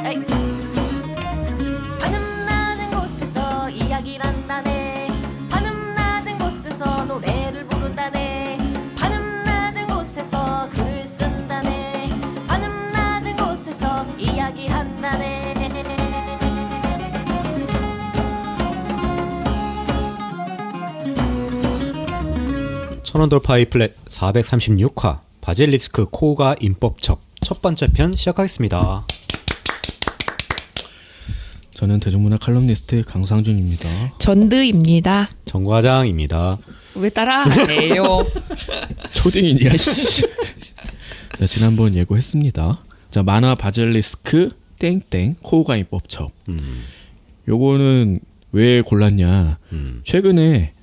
에이. 하늘 낮은 곳에서 이야기를 한다네. 하늘 낮은 곳에서 노래를 부른다네. 하늘 낮은 곳에서 글을 쓴다네. 하늘 낮은 곳에서 이야기한다네. 천원돌파이 플랫 436화 바질리스크 코우가 임법첩 첫 번째 편 시작하겠습니다. 저는 대중문화 칼럼니스트 강상준입니다. 전드입니다. 정과장입니다. 왜 따라해요? 초딩이냐 씨. 자, 지난번 예고했습니다. 자, 만화 바질리스크 땡땡 코우가 임법첩. 요거는 왜 골랐냐? 최근에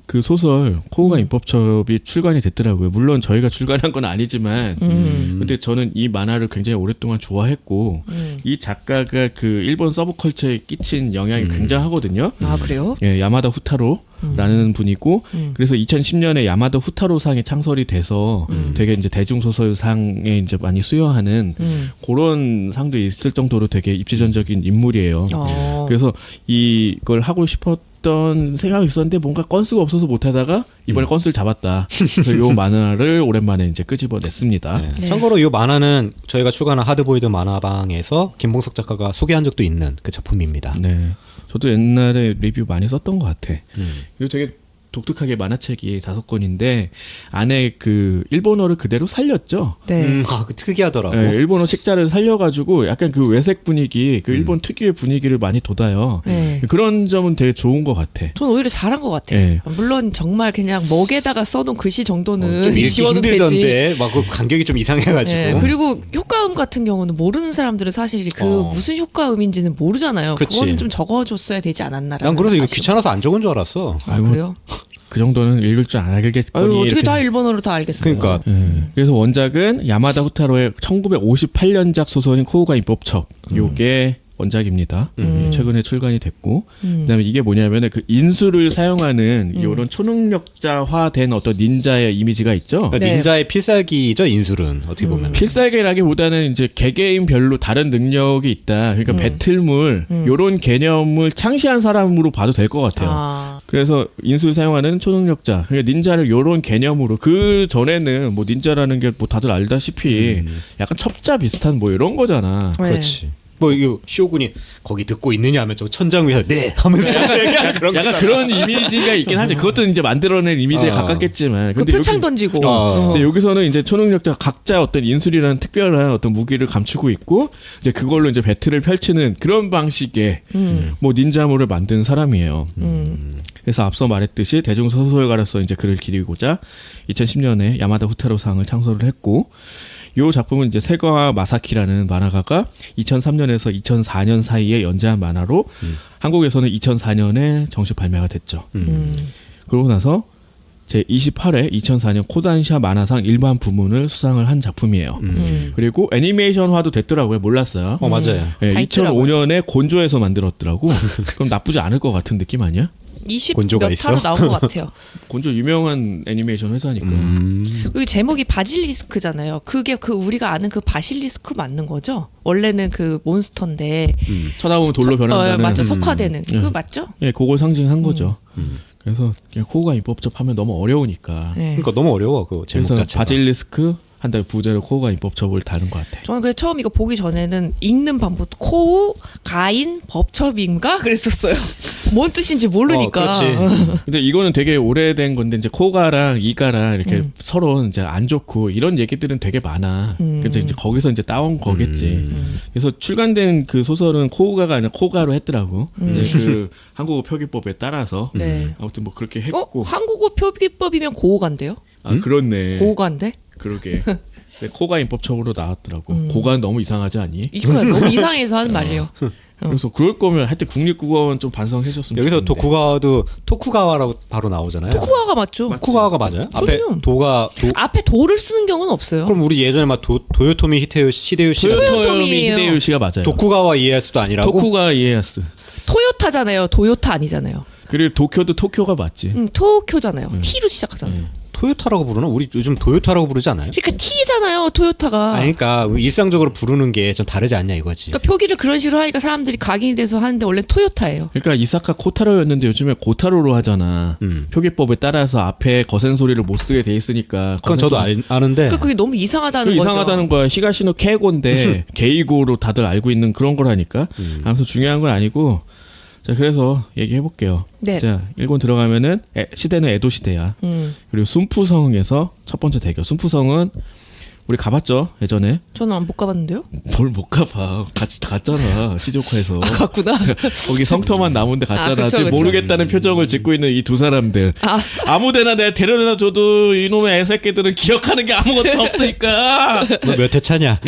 그 소설 코우가 임법첩이 출간이 됐더라고요. 물론 저희가 출간한 건 아니지만 근데 저는 이 만화를 굉장히 오랫동안 좋아했고 이 작가가 그 일본 서브컬처에 끼친 영향이 굉장하거든요. 아 그래요? 예, 야마다 후타로라는 분이고 그래서 2010년에 야마다 후타로상이 창설이 돼서 되게 이제 대중소설상에 이제 많이 수여하는 그런 상도 있을 정도로 되게 입지전적인 인물이에요. 그래서 이걸 하고 싶었던 생각이 있었는데 뭔가 건수가 없어서 못하다가 이번에 건수를 잡았다. 그래서 이 만화를 오랜만에 이제 끄집어냈습니다. 네. 참고로 이 만화는 저희가 출간한 하드보이드 만화방에서 김봉석 작가가 소개한 적도 있는 그 작품입니다. 네, 저도 옛날에 리뷰 많이 썼던 것 같아. 이거 되게 독특하게 만화책이 5권인데 안에 그 일본어를 그대로 살렸죠. 네. 그 특이하더라고. 네, 일본어 식자를 살려가지고 약간 그 외색 분위기, 그 일본 특유의 분위기를 많이 돋아요. 네. 그런 점은 되게 좋은 것 같아. 전 오히려 잘한 것 같아요. 네. 물론 정말 그냥 먹에다가 써놓은 글씨 정도는 좀 읽기 지워도 되지. 힘들던데 막 그 간격이 좀 이상해가지고. 네, 그리고 효과음 같은 경우는 모르는 사람들은 사실 그 무슨 효과음인지는 모르잖아요. 그치. 그거는 좀 적어줬어야 되지 않았나라는. 난 그래서 이거 아쉬움. 귀찮아서 안 적은 줄 알았어. 아, 그래요? 그 정도는 읽을 줄 알겠거니. 아유, 어떻게 이렇게. 다 일본어로 다 알겠어요. 그러니까 그래서 원작은 야마다 후타로의 1958년작 소설인 코우가 임법첩. 요게 원작입니다. 최근에 출간이 됐고, 그다음에 이게 뭐냐면은 그 인수를 사용하는 이런 초능력자화된 어떤 닌자의 이미지가 있죠. 그러니까 네. 닌자의 필살기죠 인술은 어떻게 보면. 필살기라기보다는 이제 개개인별로 다른 능력이 있다. 그러니까 배틀물 요런 개념을 창시한 사람으로 봐도 될 것 같아요. 아, 그래서 인수를 사용하는 초능력자, 그러니까 닌자를 요런 개념으로 그 전에는 뭐 닌자라는 게 뭐 다들 알다시피 약간 첩자 비슷한 뭐 이런 거잖아. 네. 그렇지. 뭐 이거 쇼군이 거기 듣고 있느냐 하면 저 천장 위에서 네 하면서 그런 약간 그런 이미지가 있긴 하지. 그것도 이제 만들어낸 이미지에 가깝겠지만. 그 표창 던지고. 근데 여기서는 이제 초능력자 각자 어떤 인술이라는 특별한 어떤 무기를 감추고 있고 이제 그걸로 이제 배틀을 펼치는 그런 방식의 뭐 닌자물을 만든 사람이에요. 그래서 앞서 말했듯이 대중소설가로서 이제 글을 기리고자 2010년에 야마다 후타로상을 창설을 했고 이 작품은 이제 세가와 마사키라는 만화가가 2003년에서 2004년 사이에 연재한 만화로 한국에서는 2004년에 정식 발매가 됐죠. 그러고 나서 제 28회 2004년 코단샤 만화상 일반 부문을 수상을 한 작품이에요. 그리고 애니메이션화도 됐더라고요. 몰랐어요. 맞아요. 네, 다 있더라고요. 2005년에 곤조에서 만들었더라고. 그럼 나쁘지 않을 것 같은 느낌 아니야? 20 곤조가 몇 있어? 화로 나온 것 같아요. 곤조 유명한 애니메이션 회사니까. 그리고 제목이 바질리스크잖아요. 그게 그 우리가 아는 그 바실리스크 맞는 거죠? 원래는 그 몬스터인데. 쳐다보면 돌로 변한다는. 맞죠. 석화되는. 그거 맞죠? 예, 그걸 상징한 거죠. 그래서 그냥 코우가 임법첩 하면 너무 어려우니까. 네. 그러니까 너무 어려워 그 제목 그래서 자체가. 바질리스크 한 달 부제로 코우가 임법첩을 다룬 것 같아. 저는 그래서 처음 이거 보기 전에는 읽는 방법도 코우, 가인, 법첩인가? 그랬었어요. 뭔 뜻인지 모르니까. 그렇지. 근데 이거는 되게 오래된 건데 이제 코가랑 이가랑 이렇게 서로 이제 안 좋고 이런 얘기들은 되게 많아. 그래서 이제 거기서 이제 따온 거겠지. 그래서 출간된 그 소설은 코우가가 아니라 코가로 했더라고. 이제 그 한국어 표기법에 따라서. 네. 아무튼 뭐 그렇게 했고. 한국어 표기법이면 고어간데요? 아 그렇네. 고어간데? 그러게. 근데 코가 임법첩으로 나왔더라고. 고가는 너무 이상하지 않니? 이거 너무 이상해서 하는 말이에요. 그래서 그럴 거면 하여튼 국립국어원 좀 반성해줬으면 여기서 좋겠는데. 도쿠가와도 토쿠가와라고 바로 나오잖아요. 토쿠가가 맞죠? 토쿠가와가 맞아요? 앞에 그럼요. 도가 앞에 도를 쓰는 경우는 없어요. 그럼 우리 예전에 막 도요토미 히데요시가 토요토미 토요토미예요. 히데요시가 맞아요. 도쿠가와 이에야스도 아니라고? 토쿠가 이에야스. 토요타잖아요. 도요타 아니잖아요. 그리고 도쿄도 토쿄가 맞지. 토쿄잖아요. T로 시작하잖아요. 토요타라고 부르나? 우리 요즘 도요타라고 부르지 않아요? 그러니까 T잖아요, 토요타가. 아니, 그러니까 일상적으로 부르는 게 좀 다르지 않냐 이거지. 그러니까 표기를 그런 식으로 하니까 사람들이 각인이 돼서 하는데 원래 토요타예요. 그러니까 이사카 코타로였는데 요즘에 고타로로 하잖아. 표기법에 따라서 앞에 거센 소리를 못 쓰게 돼 있으니까. 그건 저도 아는데. 그러니까 그게 너무 이상하다는 거죠. 이상하다는 거야. 히가시노 케고인데 게이고로 다들 알고 있는 그런 거라니까. 아무튼 중요한 건 아니고. 자, 그래서 얘기해 볼게요. 네. 자, 일본 들어가면은 시대는 에도 시대야. 그리고 순푸성에서 첫 번째 대교. 순푸성은 우리 가봤죠 예전에. 저는 못 가봤는데요. 뭘 못 가봐. 같이 갔잖아 시조카에서. 갔구나. 거기 성터만 남은데 갔잖아. 그쵸, 지금 그쵸. 모르겠다는 표정을 짓고 있는 이 두 사람들. 아무데나 내가 데려다 줘도 이놈의 애새끼들은 기억하는 게 아무것도 없으니까. 너 몇 회 차냐?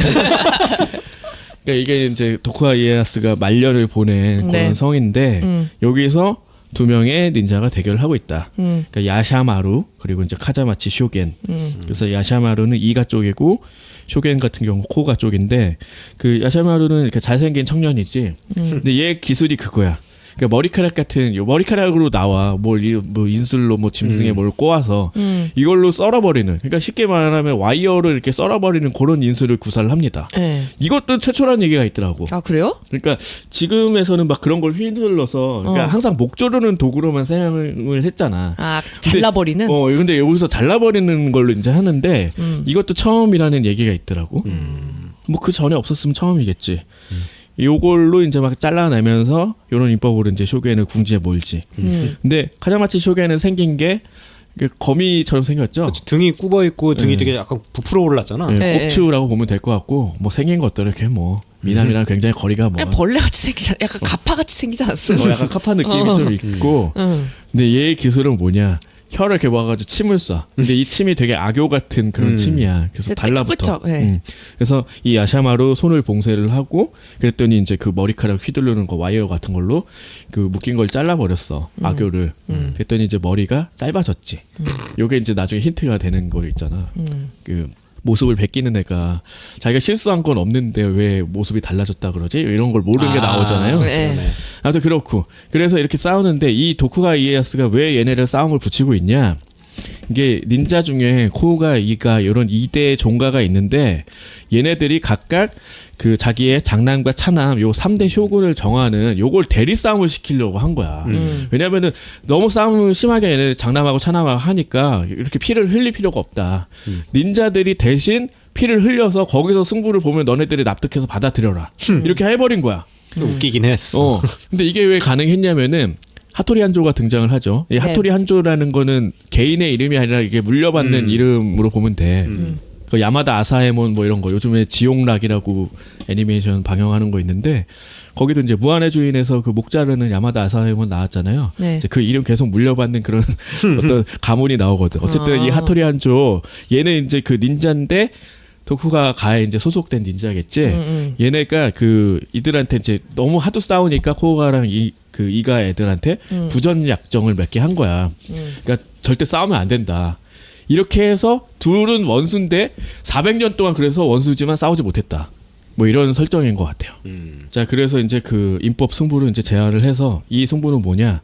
그러니까 이게 이제 도쿠가 이에야스가 말년을 보낸 네. 그런 성인데 여기서 두 명의 닌자가 대결을 하고 있다. 그러니까 야샤마루 그리고 이제 카자마치 쇼겐. 그래서 야샤마루는 이가 쪽이고 쇼겐 같은 경우 코가 쪽인데 그 야샤마루는 이렇게 잘생긴 청년이지. 근데 얘 기술이 그거야. 그러니까 머리카락 같은 요 머리카락으로 나와 뭐 인술로 뭐 짐승에 뭘 꼬아서 이걸로 썰어버리는. 그러니까 쉽게 말하면 와이어를 이렇게 썰어버리는 그런 인술을 구사를 합니다. 네. 이것도 최초라는 얘기가 있더라고. 아 그래요? 그러니까 지금에서는 막 그런 걸 휘둘러서 그러니까 항상 목 조르는 도구로만 사용을 했잖아. 아 잘라버리는. 근데 여기서 잘라버리는 걸로 이제 하는데 이것도 처음이라는 얘기가 있더라고. 뭐 그 전에 없었으면 처음이겠지. 요걸로 이제 막 잘라내면서 요런 인법으로 이제 쇼겐을 궁지에 몰지. 근데 카자마치 쇼겐은 생긴 게 거미처럼 생겼죠. 그치, 등이 굽어 있고 등이 되게 약간 부풀어 올랐잖아. 네, 네. 꼽추라고 보면 될 것 같고 뭐 생긴 것들은 이렇게 뭐 미남이랑 굉장히 거리가 뭐 그냥 벌레같이 생기지 약간 가파같이 생기지 않았어요? 약간 카파 느낌이 좀 있고. 근데 얘의 기술은 뭐냐? 혀를 이렇게 모아가지고 침을 쏴. 근데 이 침이 되게 악교 같은 그런 침이야. 그래서 달라붙어. 그쵸, 네. 그래서 이 야샤마루 손을 봉쇄를 하고 그랬더니 이제 그 머리카락 휘두르는 거 와이어 같은 걸로 그 묶인 걸 잘라버렸어. 악교를. 그랬더니 이제 머리가 짧아졌지. 요게 이제 나중에 힌트가 되는 거 있잖아. 그 모습을 베끼는 애가 자기가 실수한 건 없는데 왜 모습이 달라졌다 그러지? 이런 걸 모르는 게 나오잖아요. 네. 아무튼 그렇고 그래서 이렇게 싸우는데 이 도쿠가 이에야스가 왜 얘네를 싸움을 붙이고 있냐? 이게 닌자 중에 코우가 이가 이런 2대 종가가 있는데 얘네들이 각각 그 자기의 장남과 차남 요 3대 쇼군을 정하는 요걸 대리 싸움을 시키려고 한 거야. 왜냐면은 너무 싸움을 심하게 얘네 장남하고 차남하고 하니까 이렇게 피를 흘릴 필요가 없다. 닌자들이 대신 피를 흘려서 거기서 승부를 보면 너네들이 납득해서 받아들여라. 이렇게 해버린 거야. 웃기긴 했어. 근데 이게 왜 가능했냐면은 하토리 한조가 등장을 하죠. 이 하토리 한조라는 거는 개인의 이름이 아니라 이게 물려받는 이름으로 보면 돼. 그 야마다 아사에몬 뭐 이런 거 요즘에 지옥락이라고 애니메이션 방영하는 거 있는데 거기도 이제 무한의 주인에서 그 목 자르는 야마다 아사에몬 나왔잖아요. 네. 이제 그 이름 계속 물려받는 그런 어떤 가문이 나오거든. 어쨌든 이 하토리 한조 얘는 이제 그 닌자인데 도쿠가 가에 이제 소속된 닌자겠지. 얘네가 그 이들한테 이제 너무 하도 싸우니까 코우가랑 그 이가 애들한테 부전 약정을 몇 개 한 거야. 그러니까 절대 싸우면 안 된다. 이렇게 해서 둘은 원수인데 400년 동안 그래서 원수지만 싸우지 못했다. 뭐 이런 설정인 것 같아요. 자, 그래서 이제 그 인법 승부를 이제 제안을 해서 이 승부는 뭐냐?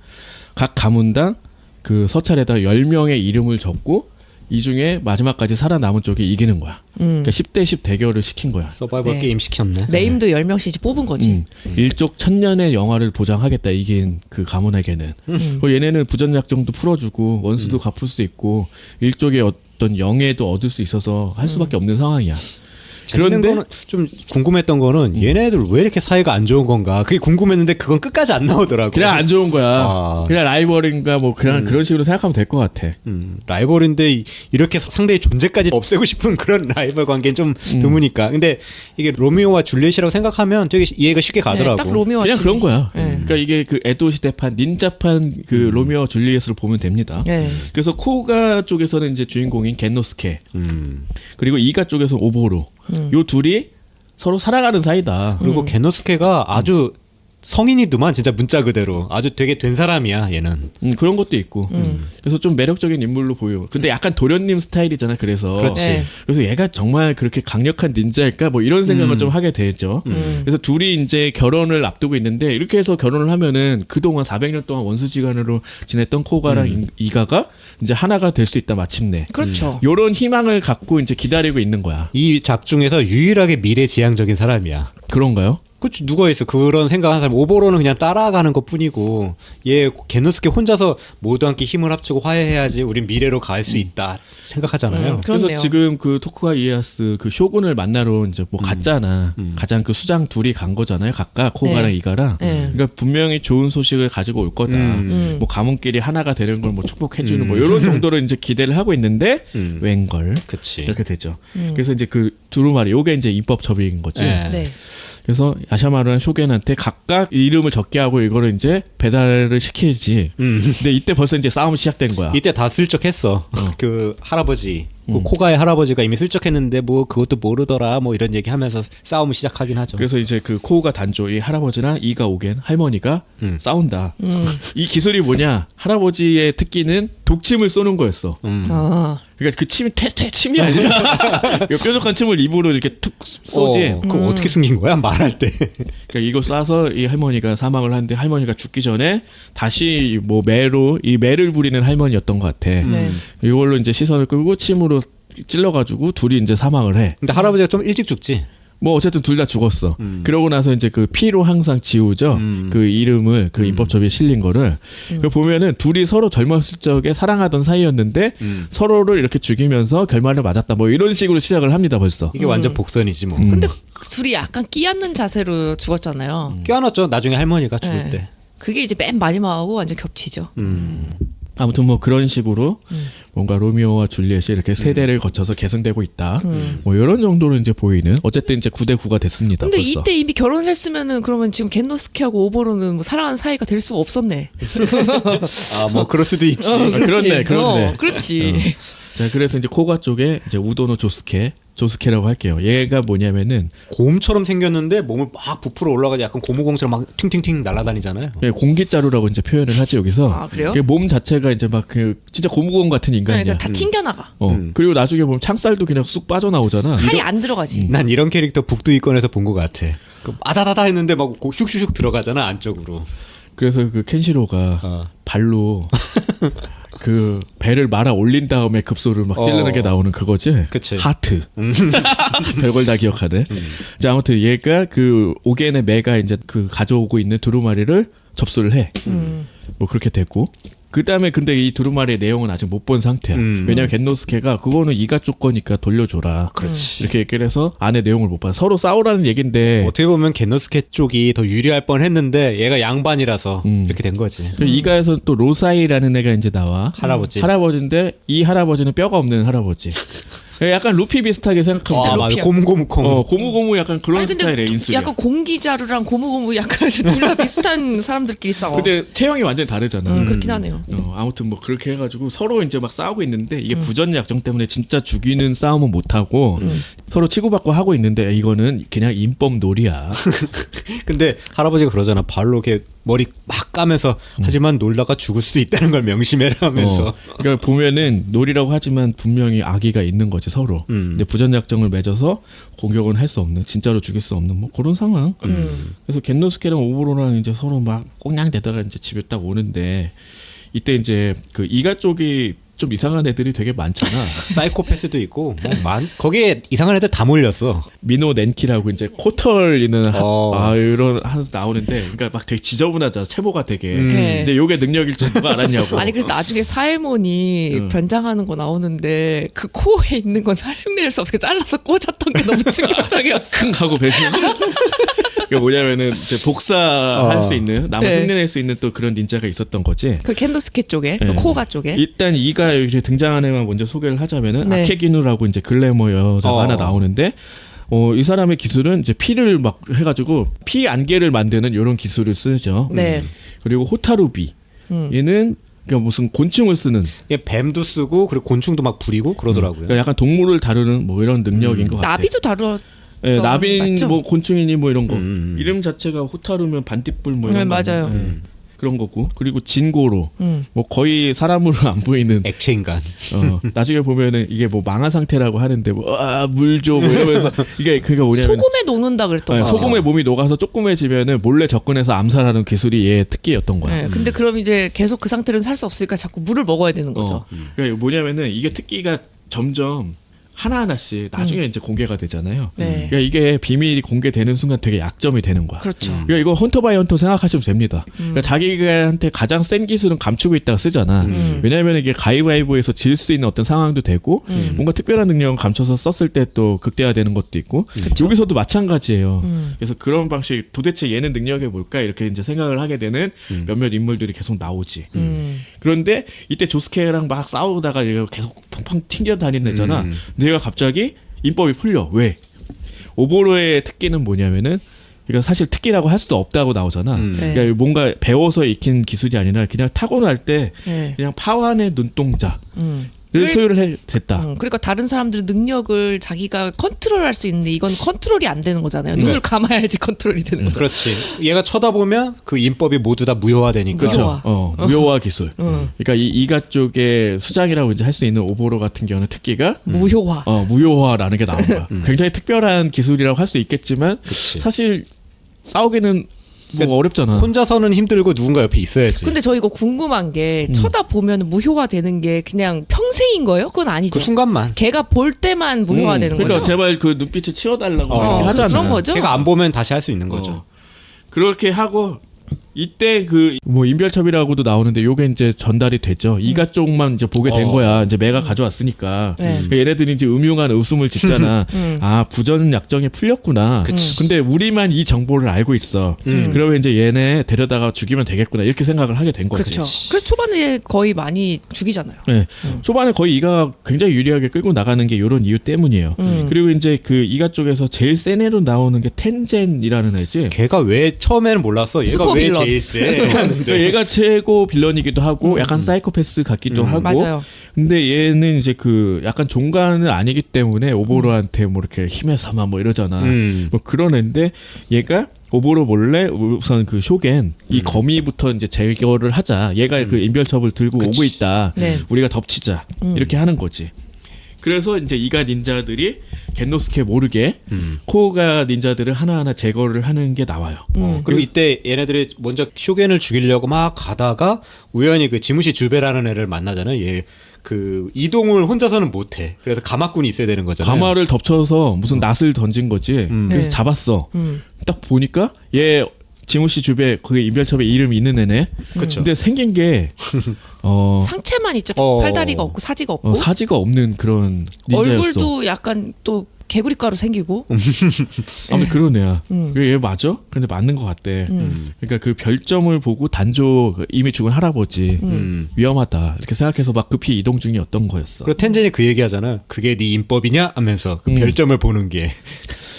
각 가문당 그 서찰에다 10명의 이름을 적고 이 중에 마지막까지 살아남은 쪽이 이기는 거야. 그러니까 10대 10 대결을 시킨 거야. 서바이벌 네. 게임 시켰네. 네임도 10명씩 뽑은 거지. 일족 1000년의 영화를 보장하겠다 이긴 그 가문에게는. 그리고 얘네는 부전약정도 풀어주고 원수도 갚을 수 있고 일족의 어떤 영예도 얻을 수 있어서 할 수밖에 없는 상황이야. 재밌는 거는 좀 궁금했던 거는 얘네들 왜 이렇게 사이가 안 좋은 건가? 그게 궁금했는데 그건 끝까지 안 나오더라고. 그냥 안 좋은 거야. 아. 그냥 라이벌인가 뭐 그냥 그런 식으로 생각하면 될 것 같아. 라이벌인데 이렇게 상대의 존재까지 없애고 싶은 그런 라이벌 관계는 좀 드무니까. 근데 이게 로미오와 줄리엣이라고 생각하면 되게 이해가 쉽게 가더라고. 네, 딱 로미오와 그냥 그런 거야. 줄리엣이죠. 네. 그러니까 이게 그 에도 시대판 닌자판 그 로미오와 줄리엣으로 보면 됩니다. 네. 그래서 코가 쪽에서는 이제 주인공인 겐노스케 그리고 이가 쪽에서 오보로 요 둘이 서로 살아가는 사이다. 그리고 게노스케가 아주 성인이더만 진짜 문자 그대로 아주 되게 된 사람이야 얘는. 그런 것도 있고. 그래서 좀 매력적인 인물로 보여. 근데 약간 도련님 스타일이잖아. 그래서 그렇지. 네. 그래서 얘가 정말 그렇게 강력한 닌자일까 뭐 이런 생각을 좀 하게 되죠. 그래서 둘이 이제 결혼을 앞두고 있는데 이렇게 해서 결혼을 하면은 그동안 400년 동안 원수지간으로 지냈던 코가랑 이가가 이제 하나가 될 수 있다 마침내. 그렇죠. 요런 희망을 갖고 이제 기다리고 있는 거야. 이 작 중에서 유일하게 미래지향적인 사람이야. 그런가요? 그치, 누가 있어. 그런 생각하는 사람. 오보로는 그냥 따라가는 것 뿐이고, 얘 게노스케 혼자서 모두 함께 힘을 합치고 화해해야지 우린 미래로 갈 수 있다 생각하잖아요. 그래서 그렇네요. 지금 그 토쿠가 이에야스 그 쇼군을 만나러 이제 뭐 갔잖아. 가장 그 수장 둘이 간 거잖아요. 각각 코가랑 네. 이가랑. 네. 그러니까 분명히 좋은 소식을 가지고 올 거다. 뭐 가문끼리 하나가 되는 걸 뭐 축복해주는 뭐 이런 정도로 이제 기대를 하고 있는데 웬걸 그치. 이렇게 되죠. 그래서 이제 그 두루마리 요게 이제 입법첩인 거지. 네. 네. 그래서 야샤마루랑 쇼겐한테 각각 이름을 적게 하고 이거를 이제 배달을 시키지. 근데 이때 벌써 이제 싸움이 시작된 거야. 이때 다 슬쩍 했어. 그 할아버지, 그 코가의 할아버지가 이미 슬쩍 했는데 뭐 그것도 모르더라 뭐 이런 얘기 하면서 싸움을 시작하긴 하죠. 그래서 이제 그 코우가 단조 이 할아버지랑 이가 오겐 할머니가 싸운다. 이 기술이 뭐냐? 할아버지의 특기는 독침을 쏘는 거였어. 아. 그러니까 그 침이 퇴퇴 침이 아니라 뾰족한 침을 입으로 이렇게 툭 쏘지. 그거 어떻게 숨긴 거야? 말할 때. 그러니까 이거 쏴서 이 할머니가 사망을 하는데 할머니가 죽기 전에 다시 뭐 매로 이 매를 부리는 할머니였던 것 같아. 네. 이걸로 이제 시선을 끌고 침으로 찔러가지고 둘이 이제 사망을 해. 근데 할아버지가 좀 일찍 죽지. 뭐 어쨌든 둘 다 죽었어. 그러고 나서 이제 그 피로 항상 지우죠. 그 이름을 그 입법첩에 실린 거를. 그 보면은 둘이 서로 젊었을 적에 사랑하던 사이였는데 서로를 이렇게 죽이면서 결말을 맞았다. 뭐 이런 식으로 시작을 합니다 벌써. 이게 완전 복선이지 뭐. 근데 둘이 약간 끼얹는 자세로 죽었잖아요. 껴안았죠. 나중에 할머니가 죽을 네. 때. 그게 이제 맨 마지막하고 완전 겹치죠. 아무튼 뭐 그런 식으로 뭔가 로미오와 줄리엣이 이렇게 세대를 거쳐서 계승되고 있다. 뭐 이런 정도로 이제 보이는 어쨌든 이제 9대 9가 됐습니다. 근데 벌써. 이때 이미 결혼을 했으면은 그러면 지금 겐노스케하고 오보로는 뭐 사랑하는 사이가 될 수가 없었네. 아, 뭐 그럴 수도 있지. 그렇네, 그렇네. 그렇지. 자, 그래서 이제 코가 쪽에 이제 우도노 조스케라고 할게요. 얘가 뭐냐면은 곰처럼 생겼는데 몸을 막 부풀어 올라가서 약간 고무공처럼 막 팅팅팅 날아다니잖아요. 예, 공기자루라고 이제 표현을 하지 여기서. 아, 그래요? 그몸 자체가 이제 막 그 진짜 고무공 같은 인간이야. 그러니까 다 튕겨나가. 그리고 나중에 보면 창살도 그냥 쑥 빠져나오잖아. 칼이 안 들어가지. 난 이런 캐릭터 북두이권에서 본 것 같아. 그 아다다다 했는데 막 슉슉슉 들어가잖아 안쪽으로. 그래서 그 켄시로가 발로 그 배를 말아 올린 다음에 급소를 막 찔르게 나오는 그거지. 그치. 하트. 별걸 다 기억하네. 자, 아무튼 얘가 그 오겐의 매가 이제 그 가져오고 있는 두루마리를 접수를 해. 뭐 그렇게 됐고. 그 다음에 근데 이 두루마리의 내용은 아직 못 본 상태야. 왜냐면 겐노스케가 그거는 이가 쪽 거니까 돌려줘라. 그렇지. 이렇게 얘기를 해서 안에 내용을 못 봐. 서로 싸우라는 얘기인데 어떻게 보면 게노스케 쪽이 더 유리할 뻔했는데 얘가 양반이라서 이렇게 된 거지. 그 이가에서 또 로사이라는 애가 이제 나와. 할아버지. 할아버지인데 이 할아버지는 뼈가 없는 할아버지. 약간 루피 비슷하게 생각하면 아, 돼. 맞아. 고무고무콩. 고무고무 약간 그런 아니, 근데 스타일의 인술이야. 약간 공기자루랑 고무고무 약간 둘 다 비슷한 사람들끼리 싸워. 근데 체형이 완전히 다르잖아. 그렇긴 하네요. 아무튼 뭐 그렇게 해가지고 서로 이제 막 싸우고 있는데 이게 부전약정 때문에 진짜 죽이는 싸움은 못 하고 서로 치고받고 하고 있는데 이거는 그냥 인법 놀이야. 근데 할아버지가 그러잖아. 발로 이렇게 머리 막 까면서 하지만 놀다가 죽을 수도 있다는 걸 명심해라 하면서. 그러니까 보면은 놀이라고 하지만 분명히 악의가 있는 거지 서로. 근데 부전약정을 맺어서 공격은 할 수 없는, 진짜로 죽일 수 없는 뭐 그런 상황. 그래서 겐노스케랑 오보로랑 이제 서로 막 꽁냥대다가 이제 집에 딱 오는데 이때 이제 그 이가 쪽이 좀 이상한 애들이 되게 많잖아. 사이코패스도 있고 거기에 이상한 애들 다 몰렸어. 미노 넨키라고 이제 코털 있는 어. 이런 한 나오는데, 그러니까 막 되게 지저분하잖아. 체모가 되게. 네. 근데 요게 능력일 줄 누가 알았냐고. 아니 그래서 나중에 사일몬이 변장하는 거 나오는데 그 코에 있는 건 흉내낼 수 없게 잘라서 꽂았던 게 너무 충격적이었어. 킁 하고 배는. 이게 뭐냐면은 이제 복사할 수 있는, 남을 네. 흉내낼 수 있는 또 그런 닌자가 있었던 거지. 그 켄도스케 쪽에, 네. 그 코가 쪽에. 일단 이가 이제 등장하는 애만 먼저 소개를 하자면은 네. 아케기누라고 이제 글래머 여자가 하나 나오는데, 이 사람의 기술은 이제 피를 막 해가지고 피 안개를 만드는 이런 기술을 쓰죠. 네. 그리고 호타루비, 얘는 그러니까 무슨 곤충을 쓰는, 얘 뱀도 쓰고 그리고 곤충도 막 부리고 그러더라고요. 그러니까 약간 동물을 다루는 뭐 이런 능력인 것 같아요. 나비도 다루어. 예, 나빈 맞죠? 뭐 곤충이니 뭐 이런 거 이름 자체가 호타루면 반딧불 뭐 이런 네, 거 맞아요. 아니에요? 예. 그런 거고 그리고 진고로 음. 뭐 거의 사람으로 안 보이는 액체 인간. 나중에 보면은 이게 뭐 망한 상태라고 하는데 뭐물줘 뭐 이러면서 이게 그게 뭐냐면 소금에 녹는다 그랬던 예, 거. 소금에 몸이 녹아서 조그매지면은 몰래 접근해서 암살하는 기술이 얘 특기였던 거야. 네, 근데 그럼 이제 계속 그 상태로는 살 수 없으니까 자꾸 물을 먹어야 되는 거죠. 그러니까 뭐냐면은 이게 특기가 점점 하나하나씩 나중에 이제 공개가 되잖아요. 네. 그러니까 이게 비밀이 공개되는 순간 되게 약점이 되는 거야. 그렇죠. 그러니까 이거 헌터 바이 헌터 생각하시면 됩니다. 그러니까 자기한테 가장 센 기술은 감추고 있다가 쓰잖아. 왜냐하면 이게 가위바위보에서 질 수 있는 어떤 상황도 되고 뭔가 특별한 능력을 감춰서 썼을 때 또 극대화되는 것도 있고 여기서도 마찬가지예요. 그래서 그런 방식 도대체 얘는 능력이 뭘까 이렇게 이제 생각을 하게 되는 몇몇 인물들이 계속 나오지. 그런데 이때 조스케랑 막 싸우다가 얘가 계속 팡팡 튕겨 다니는 애잖아. 근데 얘가 갑자기 인법이 풀려. 왜? 오보로의 특기는 뭐냐면은 그러니까 사실 특기라고 할 수도 없다고 나오잖아. 네. 그러니까 뭔가 배워서 익힌 기술이 아니라 그냥 타고날 때 네. 그냥 파완의 눈동자를 그- 소유를 됐다. 그러니까 다른 사람들의 능력을 자기가 컨트롤할 수 있는데 이건 컨트롤이 안 되는 거잖아요. 눈을 감아야지 컨트롤이 되는 거죠. 그렇지. 얘가 쳐다보면 그 인법이 모두 다 무효화되니까. 그렇죠. 그렇죠. 무효화 기술. 그러니까 이 이가 쪽의 수장이라고 이제 할 수 있는 오보로 같은 경우는 특기가 무효화. 무효화라는 게 나온 거야. 굉장히 특별한 기술이라고 할 수 있겠지만 그치. 사실 싸우기는 뭐 어렵잖아. 혼자서는 힘들고 누군가 옆에 있어야지. 근데 저 이거 궁금한 게 쳐다보면 무효화 되는 게 그냥 평생인 거예요? 그건 아니죠. 그 순간만. 걔가 볼 때만 무효화 되는 그러니까 거죠. 제발 그 눈빛을 치워달라고 이렇게 어, 하잖아. 그런 거죠. 걔가 안 보면 다시 할 수 있는 거죠. 그렇게 하고 이때 그 뭐 인별첩이라고도 나오는데 요게 이제 전달이 되죠. 이가 쪽만 이제 보게 된 거야. 이제 매가 가져왔으니까. 네. 그러니까 얘네들이 이제 음흉한 웃음을 짓잖아. 아 부전 약정이 풀렸구나. 근데 우리만 이 정보를 알고 있어. 그러면 이제 얘네 데려다가 죽이면 되겠구나. 이렇게 생각을 하게 된 거지. 그렇죠. 그래서 초반에 거의 많이 죽이잖아요. 네. 초반에 거의 이가 굉장히 유리하게 끌고 나가는 게 이런 이유 때문이에요. 그리고 이제 그 이가 쪽에서 제일 센 애로 나오는 게 텐젠이라는 애지. 걔가 왜 처음에는 몰랐어. 얘가 왜 슈퍼빌런. 제일 세? 그러니까 얘가 최고 빌런이기도 하고 약간 사이코패스 같기도 하고. 맞아요. 근데 얘는 이제 그 약간 종간은 아니기 때문에 오보로한테 뭐 이렇게 힘에 삼아 뭐 이러잖아. 뭐 그런 애인데 얘가 오보로 몰래 우선 그 쇼겐 이 거미부터 이제 제거를 하자. 얘가 그 인별첩을 들고 오고 있다. 네. 우리가 덮치자. 이렇게 하는 거지. 그래서 이제 이가 닌자들이 겐노스케 모르게 코가 닌자들을 하나하나 제거를 하는 게 나와요. 그리고 이때 얘네들이 먼저 쇼겐을 죽이려고 막 가다가 우연히 그 지무시 주베라는 애를 만나잖아요. 얘 그 이동을 혼자서는 못해. 그래서 가마꾼이 있어야 되는 거잖아요. 가마를 덮쳐서 무슨 낫을 던진 거지. 그래서 네. 잡았어. 딱 보니까 얘 지무시 주베 그 인별첩에 이름이 있는 애네. 그쵸. 근데 생긴 게 상체만 있죠. 어. 팔다리가 없고 사지가 없고 사지가 없는 그런 닌자였어. 얼굴도 약간 또 개구리가루 생기고 아무튼 그런 애야. 얘 맞아? 근데 맞는 것 같대. 그러니까 그 별점을 보고 단조 그 이미 죽은 할아버지 위험하다 이렇게 생각해서 막 급히 이동 중이었던 거였어. 그리고 텐젠이 그 얘기하잖아. 그게 네 인법이냐? 하면서 그 별점을 보는 게.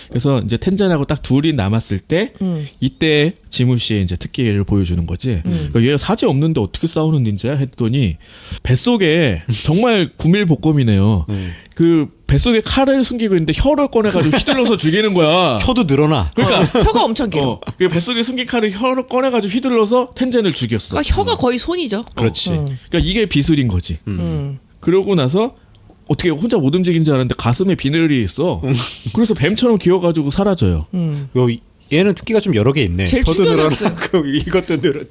그래서 이제 텐젠하고 딱 둘이 남았을 때 이때 지무시의 이제 특기를 보여주는 거지. 그러니까 얘가 사지 없는데 어떻게 싸우는 닌자야 했더니 뱃속에 정말 구밀복검이네요. 그 뱃속에 칼을 숨기고 있는데 혀를 꺼내가지고 휘둘러서 죽이는 거야. 혀도 늘어나. 그러니까 혀가 엄청 길어. 그 뱃속에 숨긴 칼을 혀를 꺼내가지고 휘둘러서 텐젠을 죽였어. 그러니까 혀가 거의 손이죠. 그렇지. 그러니까 이게 비술인 거지. 그러고 나서 어떻게 혼자 못 움직인 줄 알았는데 가슴에 비늘이 있어. 그래서 뱀처럼 기어가지고 사라져요. 요 얘는 특기가 좀 여러 개 있네. 제일 혀도 늘어나. 추격이었어요. 이것도 늘어.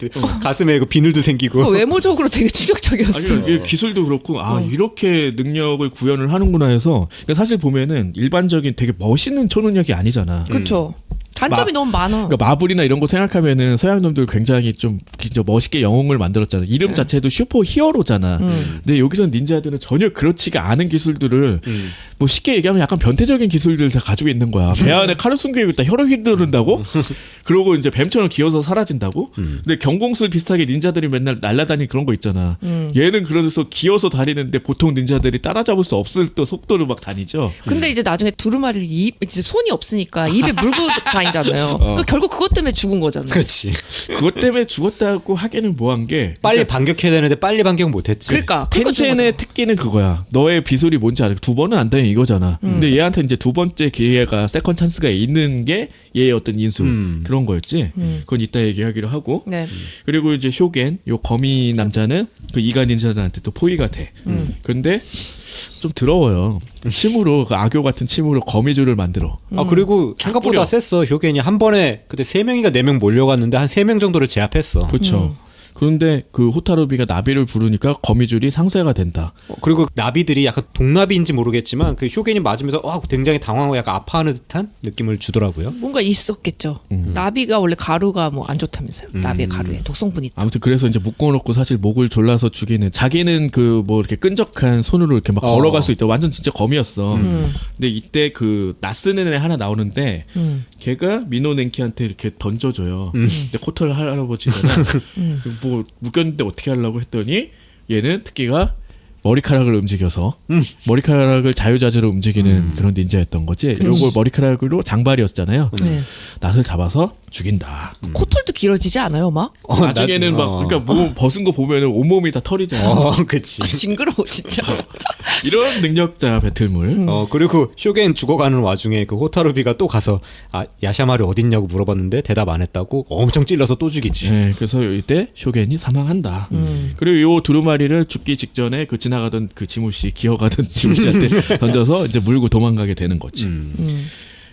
가슴에 그 비늘도 생기고. 그 외모적으로 되게 추격적이었어. 아니, 이게 기술도 그렇고 이렇게 능력을 구현을 하는구나 해서 그러니까 사실 보면은 일반적인 되게 멋있는 초능력이 아니잖아. 그렇죠. 단점이 너무 많아. 그러니까 마블이나 이런 거 생각하면은 서양 놈들 굉장히 좀 진짜 멋있게 영웅을 만들었잖아. 이름 자체도 슈퍼 히어로잖아. 근데 여기서 닌자들은 전혀 그렇지가 않은 기술들을 뭐 쉽게 얘기하면 약간 변태적인 기술들을 다 가지고 있는 거야. 배 안에 칼을 숨기고 있다 혀를 휘두른다고? 그러고 이제 뱀처럼 기어서 사라진다고? 근데 경공술 비슷하게 닌자들이 맨날 날아다니는 그런 거 있잖아. 얘는 그래서 기어서 다니는데 보통 닌자들이 따라잡을 수 없을 또 속도로 막 다니죠. 근데 이제 나중에 두루마리 이제 손이 없으니까 입에 물고 다니잖아요. 아니잖아요. 그러니까 결국 그것 때문에 죽은 거잖아요. 그렇지. 그것 때문에 죽었다고 하기는 뭐한 게 빨리 반격해야 되는데 빨리 반격 못했지. 그러니까 텐젠의 특기는 그거야. 너의 비술이 뭔지 알아. 두 번은 안 되는 이거잖아. 근데 얘한테 이제 두 번째 기회가 세컨 찬스가 있는 게 얘의 어떤 인술 그런 거였지. 그건 이따 얘기하기로 하고. 네. 그리고 이제 쇼겐 요 거미 남자는 그 이가 닌자들한테 또 포위가 돼. 근데 좀 더러워요. 침으로 그 악교 같은 침으로 거미줄을 만들어. 아 그리고 생각보다 뿌려. 셌어. 효겐이 한 번에 그때 3명인가 4명 몰려갔는데 한 3명 정도를 제압했어. 그렇죠. 그런데 그 호타루비가 나비를 부르니까 거미줄이 상쇄가 된다. 그리고 나비들이 약간 동나비인지 모르겠지만 그 효겐이 맞으면서 굉장히 당황하고 약간 아파하는 듯한 느낌을 주더라고요. 뭔가 있었겠죠. 나비가 원래 가루가 뭐 안 좋다면서요. 나비의 가루에 독성분이 있다. 아무튼 그래서 이제 묶어놓고 사실 목을 졸라서 죽이는 자기는 그 뭐 이렇게 끈적한 손으로 이렇게 막 걸어갈 수 있다. 완전 진짜 거미였어. 근데 이때 그 낯쓰는 애 하나 나오는데 걔가 미노넨키한테 이렇게 던져줘요. 근데 코털 할아버지잖아. 뭐 묶였는데 어떻게 하려고 했더니 얘는 특기가 머리카락을 움직여서 머리카락을 자유자재로 움직이는 그런 닌자였던 거지. 요걸 머리카락으로 장발이었잖아요. 낫을 잡아서 죽인다. 코털도 길어지지 않아요, 막? 나중에는 막 그러니까 뭐 벗은 거 보면은 온몸이 다 털이잖아. 그치. 징그러워 진짜. 이런 능력자 배틀물. 그리고 쇼겐 죽어가는 와중에 그 호타루비가 또 가서 야샤마르 어딨냐고 물어봤는데 대답 안 했다고 엄청 찔러서 또 죽이지. 네, 그래서 이때 쇼겐이 사망한다. 그리고 요 두루마리를 죽기 직전에 그 지나가던 그 지무씨 기어가던 지무씨한테 던져서 이제 물고 도망가게 되는 거지.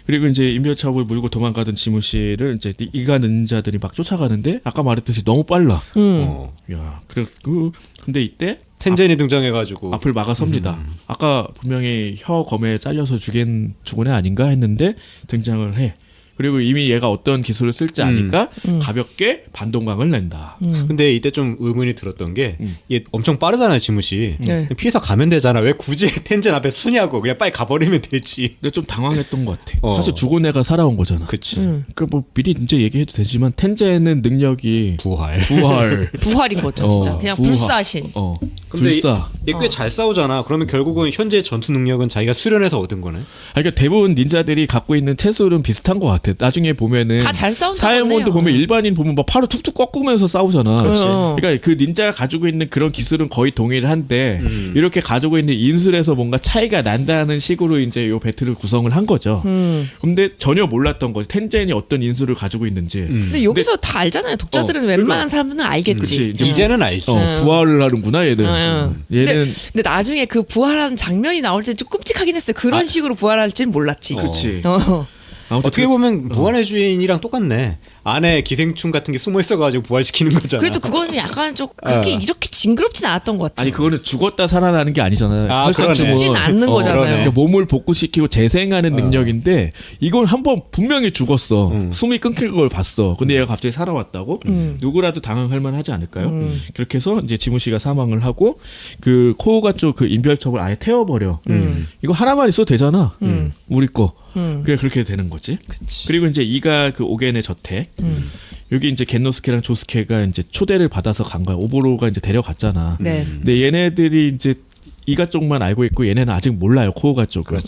그리고 이제 인별차옥을 물고 도망가던 지무씨를 이제 이가 닌자들이 막 쫓아가는데 아까 말했듯이 너무 빨라. 야, 그리고 근데 이때 텐젠이 등장해가지고 앞을 막아섭니다. 아까 분명히 혀 검에 잘려서 죽은 애 아닌가 했는데 등장을 해. 그리고 이미 얘가 어떤 기술을 쓸지 아니까 가볍게 반동강을 낸다. 근데 이때 좀 의문이 들었던 게 얘 엄청 빠르잖아요 지무씨. 네. 피해서 가면 되잖아. 왜 굳이 텐젠 앞에 서냐고. 그냥 빨리 가버리면 되지. 근데 좀 당황했던 것 같아. 어. 사실 죽은 애가 살아온 거잖아. 그치. 그러니까 뭐 미리 이제 얘기해도 되지만 텐제는 능력이 부활. 부활인 거죠, 진짜. 그냥 부활. 불사신. 근데 불사. 얘 꽤 잘 싸우잖아. 그러면 결국은 현재 전투 능력은 자기가 수련해서 얻은 거네. 그러니까 대부분 닌자들이 갖고 있는 체술은 비슷한 것 같아. 나중에 보면은 다 잘 싸운다고 사일몬도 하네요. 보면 일반인 보면 막 팔을 툭툭 꺾으면서 싸우잖아. 그렇지. 그러니까 그 닌자가 가지고 있는 그런 기술은 거의 동일한데 이렇게 가지고 있는 인술에서 뭔가 차이가 난다는 식으로 이제 요 배틀을 구성을 한 거죠. 근데 전혀 몰랐던 거지. 텐젠이 어떤 인술을 가지고 있는지. 근데 여기서 다 알잖아요. 독자들은 웬만한 사람들은 알겠지. 그치. 이제 이제는 알지. 부활을 하는구나 얘는. 얘는 근데 나중에 그 부활하는 장면이 나올 때 좀 끔찍하긴 했어요. 그런 식으로 부활할지는 몰랐지. 그렇지. 어떻게 그- 보면 무한의 주인이랑 똑같네. 안에 기생충 같은 게 숨어 있어가지고 부활시키는 거잖아. 그래도 그거는 약간 좀 그렇게 이렇게 징그럽진 않았던 것 같아요. 아니 그거는 죽었다 살아나는 게 아니잖아요. 아, 헐산 그러네. 죽은. 죽진 않는 거잖아요. 그러네. 그러니까 몸을 복구시키고 재생하는 능력인데 이걸 한번 분명히 죽었어. 숨이 끊길 걸 봤어. 근데 얘가 갑자기 살아왔다고? 누구라도 당황할 만하지 않을까요? 그렇게 해서 이제 지무씨가 사망을 하고 그 코우가 쪽 그 인별첩을 아예 태워버려. 이거 하나만 있어도 되잖아. 우리 거. 그래 그렇게 되는 거지. 그리고 이제 이가 그 오겐의 저택. 여기 이제 겐노스케랑 조스케가 이제 초대를 받아서 간 거야. 오보로가 이제 데려갔잖아. 네. 근데 얘네들이 이제 이가 쪽만 알고 있고 얘네는 아직 몰라요. 코우가 쪽을.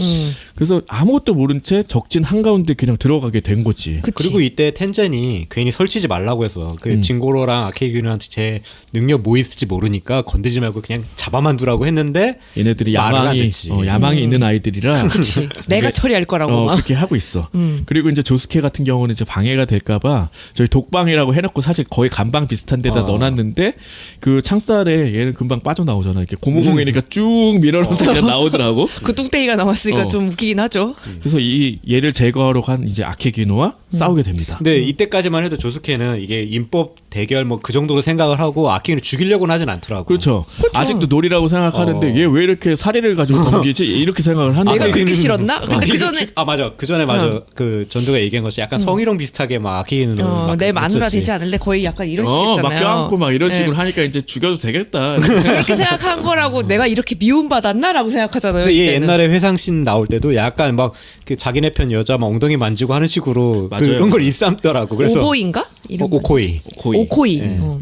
그래서 아무것도 모른 채 적진 한가운데 그냥 들어가게 된 거지. 그치. 그리고 이때 텐젠이 괜히 설치지 말라고 해서 그 진고로랑 아케이균한테 제 능력 뭐 있을지 모르니까 건드지 말고 그냥 잡아만 두라고 했는데 얘네들이 말을 안 야망이 듣지. 야망이 있는 아이들이라 그치. 내가 처리할 거라고 막. 그렇게 하고 있어. 그리고 이제 조스케 같은 경우는 이제 방해가 될까봐 저희 독방이라고 해놓고 사실 거의 간방 비슷한 데다 넣어놨는데 그 창살에 얘는 금방 빠져나오잖아. 이렇게 고무공이니까 쭉 밀어넣어서 그냥 나오더라고. 그 뚱땡이가 나왔으니까 어. 좀 웃기긴 하죠. 그래서 이 얘를 제거하러 간 이제 아케기노와 싸우게 됩니다. 근데 이때까지만 해도 조스케는 이게 인법 대결 뭐 그 정도로 생각을 하고 아케이는 죽이려고는 하진 않더라고. 그렇죠. 아직도 놀이라고 생각하는데 얘 왜 이렇게 사리를 가지고 덤비지? 이렇게 생각을 하는 내가 거야. 그렇게 싫었나? 근데 그 전에 맞아. 그 전에 맞아. 그 전도가 얘기한 것이 약간 성희롱 비슷하게 막 아케이는 내 마누라 되지 않을래? 거의 약간 이런 식이었잖아요. 막 껴안고 막 이런 네. 식으로 하니까 이제 죽여도 되겠다. 그렇게 생각한 거라고 내가 이렇게 미움받았나라고 생각하잖아요. 근데 얘 이때는. 옛날에 회상씬 나올 때도 약간 막 그 자기네 편 여자 막 엉덩이 만지고 하는 식으로 맞아요. 그런 걸 일삼더라고. 그래서 오보인가? 이름 오코이. 오코이. 뭐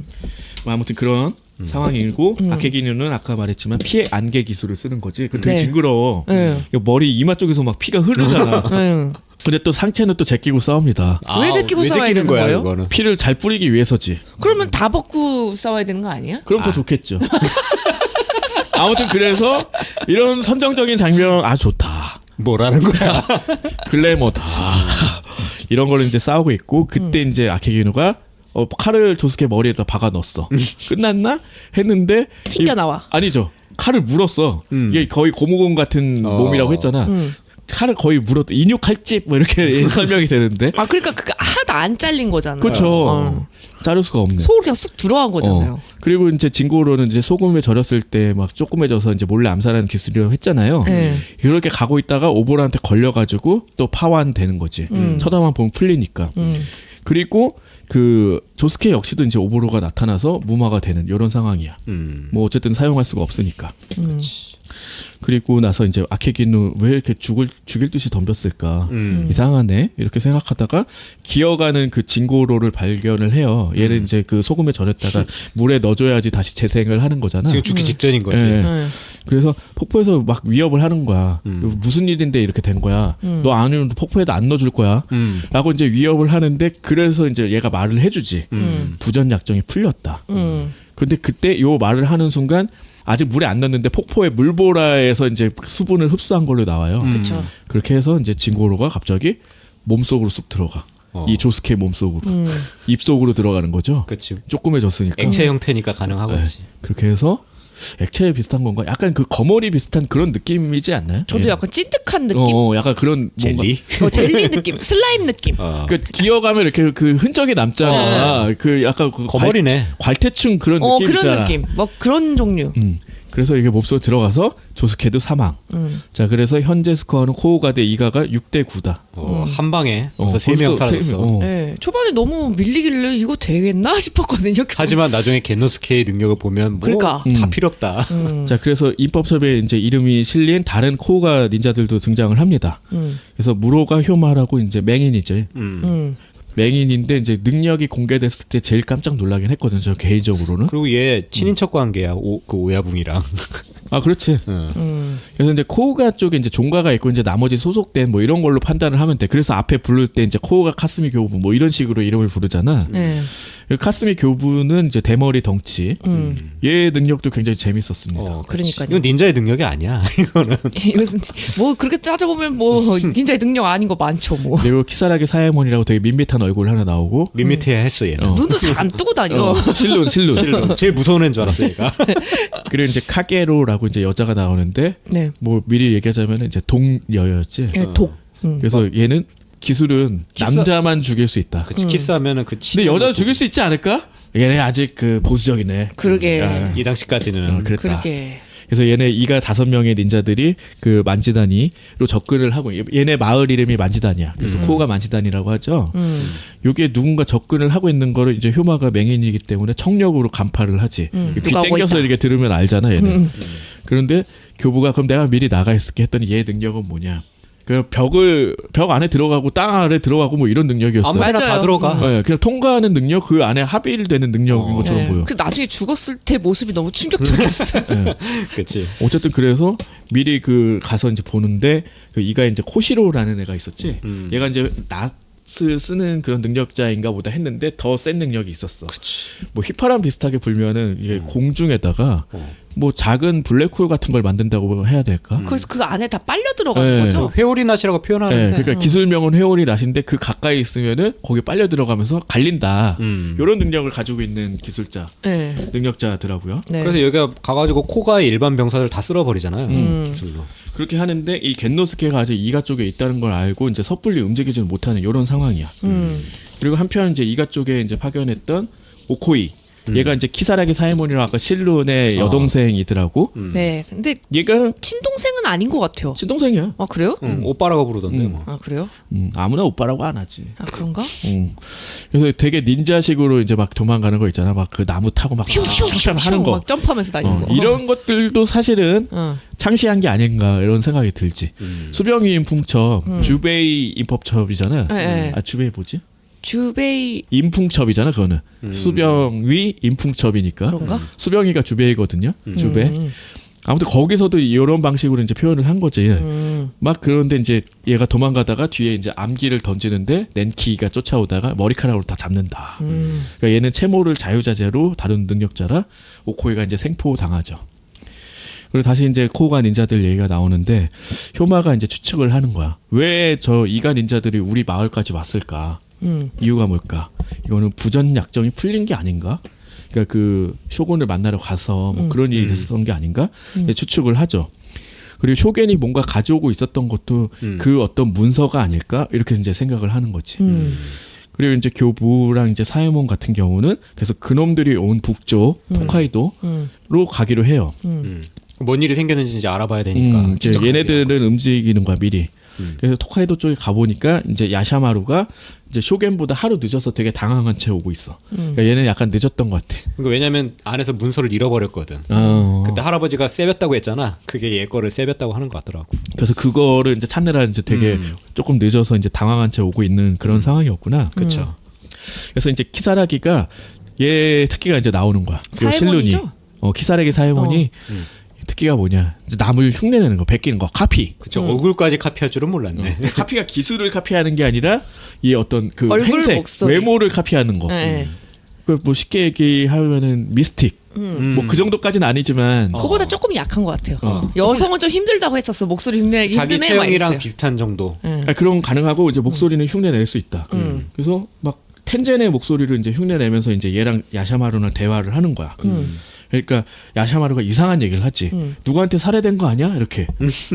아무튼 그런 상황이고 아케기누는 아까 말했지만 피해 안개 기술을 쓰는 거지. 그 되게 네. 징그러워. 네. 머리 이마 쪽에서 막 피가 흐르잖아. 근데 또 상체는 또 제끼고 싸웁니다. 왜 제끼고 왜 싸워야 제끼는 되는 거야 거예요? 이거는? 피를 잘 뿌리기 위해서지. 그러면 다 벗고 싸워야 되는 거 아니야? 그럼 더 좋겠죠. 아무튼 그래서 이런 선정적인 장면 좋다. 뭐라는 거야? 글래머다. 이런 거를 이제 싸우고 있고 그때 이제 아케기노가 칼을 조스케 머리에다 박아 넣었어. 끝났나 했는데 튕겨 나와. 아니죠. 칼을 물었어. 이게 거의 고무공 같은 몸이라고 했잖아. 칼을 거의 물었. 인육칼집 뭐 이렇게 설명이 되는데. 아 그러니까 그게 하나도 안 잘린 거잖아. 그렇죠. 자를 수가 없네. 속으로 그냥 쑥 들어간 거잖아요. 그리고 이제 진고로는 이제 소금에 절였을 때 막 조그매져서 이제 몰래 암살하는 기술이라고 했잖아요. 네. 이렇게 가고 있다가 오보라한테 걸려가지고 또 파환되는 거지. 쳐다만 보면 풀리니까. 그리고 그 조스케 역시도 이제 오보로가 나타나서 무마가 되는 이런 상황이야. 뭐 어쨌든 사용할 수가 없으니까. 그리고 나서 이제 아케기노 왜 이렇게 죽일 듯이 덤볐을까 이상하네 이렇게 생각하다가 기어가는 그 진고로를 발견을 해요. 얘는 이제 그 소금에 절였다가 물에 넣어줘야지 다시 재생을 하는 거잖아. 지금 죽기 직전인 거지. 예. 그래서 폭포에서 막 위협을 하는 거야. 무슨 일인데 이렇게 된 거야. 너 아니면 폭포에다 안 넣어줄 거야. 라고 이제 위협을 하는데 그래서 이제 얘가 말을 해주지. 부전 약정이 풀렸다. 근데 그때 요 말을 하는 순간 아직 물에 안 넣었는데 폭포의 물보라에서 이제 수분을 흡수한 걸로 나와요. 그렇죠. 그렇게 해서 이제 진고로가 갑자기 몸속으로 쑥 들어가. 이 조스케 몸속으로. 입속으로 들어가는 거죠. 그렇지. 조그매졌으니까. 액체 형태니까 가능하겠지. 그렇게 해서 액체 비슷한 건가? 약간 그 거머리 비슷한 그런 느낌이지 않나요? 저도 예. 약간 찐득한 느낌. 약간 그런 젤리? 젤리 느낌, 슬라임 느낌. 그 기어가면 이렇게 그 흔적이 남잖아. 그 약간 그 거머리네. 괄대충 그런 느낌 그런 있잖아. 느낌. 뭐 그런 종류. 그래서 이게 몹속 들어가서 조스케도 사망. 자, 그래서 현재 스코어는 코오가 대 이가가 6대 9다. 한 방에 벌써 3명 사라졌어. 네, 초반에 너무 밀리길래 이거 되겠나 싶었거든요. 하지만 나중에 겐노스케의 능력을 보면 뭐 그러니까. 다 필요 없다. 자, 그래서 입법첩에 이제 이름이 실린 다른 코오가 닌자들도 등장을 합니다. 그래서 무로가 효마라고 이제 맹인이지. 맹인인데 이제 능력이 공개됐을 때 제일 깜짝 놀라긴 했거든요. 저 개인적으로는. 그리고 얘 친인척 관계야. 그 오야붕이랑. 아, 그렇지. 그래서 이제 코우가 쪽에 이제 종가가 있고 이제 나머지 소속된 뭐 이런 걸로 판단을 하면 돼. 그래서 앞에 부를 때 이제 코우가 카스미 교부 뭐 이런 식으로 이름을 부르잖아. 네. 카스미 교부는 이제 대머리 덩치. 얘 능력도 굉장히 재밌었습니다. 그러니까요. 이건 닌자의 능력이 아니야. 이거는. 이것은 뭐 그렇게 따져보면 뭐 닌자의 능력 아닌 거 많죠. 뭐 그리고 키사라기 사야몬이라고 되게 밋밋한 얼굴 하나 나오고. 밋밋해야 했어 얘는. 눈도 잘 안 뜨고 다녀. 실눈. 제일 무서운 애인 줄 알았어 얘가. 그리고 이제 카게로라고 이제 여자가 나오는데 네. 뭐 미리 얘기하자면 이제 동여였지. 독. 그래서 얘는 기술은 남자만 죽일 수 있다. 그치 키스하면은 그. 근데 여자 죽일 수 있지 않을까? 얘네 아직 그 보수적이네. 그러게. 야, 이 당시까지는. 그랬다. 그러게. 그래서 얘네 이가 5명의 닌자들이 그 만지다니로 접근을 하고 얘네 마을 이름이 만지다니야. 그래서 코오가 만지다니라고 하죠. 요게 누군가 접근을 하고 있는 거를 이제 효마가 맹인이기 때문에 청력으로 간파를 하지. 귀 누가 오고 땡겨서 있다. 이렇게 들으면 알잖아 얘네. 그런데 교부가 그럼 내가 미리 나가 있을게 했더니 얘 능력은 뭐냐? 그 벽 안에 들어가고 땅 아래 들어가고 뭐 이런 능력이었어. 아무 데나 다 맞아요. 들어가. 네, 그냥 통과하는 능력 그 안에 합일되는 능력인 것처럼 네. 보여. 그 나중에 죽었을 때 모습이 너무 충격적이었어요. 그치. 어쨌든 그래서 미리 그 가서 이제 보는데 그 이가 이제 코시로라는 애가 있었지. 얘가 이제 낫을 쓰는 그런 능력자인가 보다 했는데 더 센 능력이 있었어. 뭐 휘파람 비슷하게 불면은 이게 공중에다가 뭐 작은 블랙홀 같은 걸 만든다고 해야 될까? 그래서 그 안에 다 빨려 들어가는 네. 거죠. 회오리 낫이라고 네, 표현하는데. 그러니까 기술명은 회오리 낫인데 그 가까이 있으면은 거기 빨려 들어가면서 갈린다. 이런 능력을 가지고 있는 기술자, 네. 능력자더라고요. 네. 그래서 여기가 가가지고 코가 일반 병사들 다 쓸어버리잖아요. 기술로. 그렇게 하는데 이 겐노스케가 아직 이가 쪽에 있다는 걸 알고 이제 섣불리 움직이지는 못하는 이런 상황이야. 그리고 한편 이제 이가 쪽에 이제 파견했던 오코이. 얘가 이제 키사라기 사이몬이랑 아까 실룬의 여동생이더라고. 네. 근데 얘가 친동생은 아닌 것 같아요. 친동생이야. 아 그래요? 오빠라고 부르던데 뭐. 아 그래요? 아무나 오빠라고 안 하지. 아 그런가? 그래서 되게 닌자식으로 이제 막 도망가는 거 있잖아. 막 그 나무 타고 막 슉슉 하는 거. 막 점프하면서 다니는 거. 이런 것들도 사실은 창시한 게 아닌가 이런 생각이 들지. 수병위 인풍첩, 주베이 인법첩이잖아. 네. 아 주베이 뭐지? 주베이 인풍첩이잖아. 그거는 수병위 인풍첩이니까. 그런가? 수병위가 주베이거든요. 주베. 아무튼 거기서도 이런 방식으로 이제 표현을 한 거지. 막 그런데 이제 얘가 도망가다가 뒤에 이제 암기를 던지는데 낸키가 쫓아오다가 머리카락으로 다 잡는다. 그러니까 얘는 채모를 자유자재로 다루는 능력자라 오코이가 이제 생포 당하죠. 그리고 다시 이제 코가 닌자들 얘기가 나오는데 효마가 이제 추측을 하는 거야. 왜 저 이가 닌자들이 우리 마을까지 왔을까? 이유가 뭘까? 이거는 부전 약정이 풀린 게 아닌가? 그러니까 그 쇼군을 만나러 가서 뭐 그런 일이 있었던 게 아닌가? 추측을 하죠. 그리고 쇼겐이 뭔가 가져오고 있었던 것도 그 어떤 문서가 아닐까? 이렇게 이제 생각을 하는 거지. 그리고 이제 교부랑 이제 사회몬 같은 경우는 그래서 그놈들이 온 북쪽 홋카이도로 가기로 해요. 뭔 일이 생겼는지 이제 알아봐야 되니까. 이제 직접 얘네들은 움직이는 거야 미리. 그래서 홋카이도 쪽에 가보니까 이제 야샤마루가 이제 쇼겐보다 하루 늦어서 되게 당황한 채 오고 있어. 그러니까 얘는 약간 늦었던 것 같아. 그러니까 왜냐면 안에서 문서를 잃어버렸거든. 그때 할아버지가 세볐다고 했잖아. 그게 얘 거를 세볐다고 하는 것 같더라고. 그래서 그거를 이제 찾느라 이제 되게 조금 늦어서 이제 당황한 채 오고 있는 그런 상황이었구나. 그렇죠. 그래서 이제 키사라기가 얘 특기가 이제 나오는 거야. 요 사회몬이죠? 키사라기 사회몬이 특기가 뭐냐? 이제 남을 흉내내는 거, 베끼는 거, 카피. 그렇죠. 얼굴까지 카피할 줄은 몰랐네. 카피가 기술을 카피하는 게 아니라 이 어떤 그 얼굴, 행색, 목소리. 외모를 카피하는 거. 네. 그 뭐 쉽게 얘기하면은 미스틱. 뭐 그 정도까지는 아니지만 그거보다 조금 약한 것 같아요. 여성은 좀 힘들다고 했었어. 목소리 흉내내기 자기 힘든 애만 체형이랑 있어요. 비슷한 정도. 그런 건 가능하고 이제 목소리는 흉내낼 수 있다. 그래서 막 텐젠의 목소리를 이제 흉내내면서 이제 얘랑 야샤마루랑 대화를 하는 거야. 그러니까 야샤마루가 이상한 얘기를 하지. 누구한테 살해된 거 아니야? 이렇게.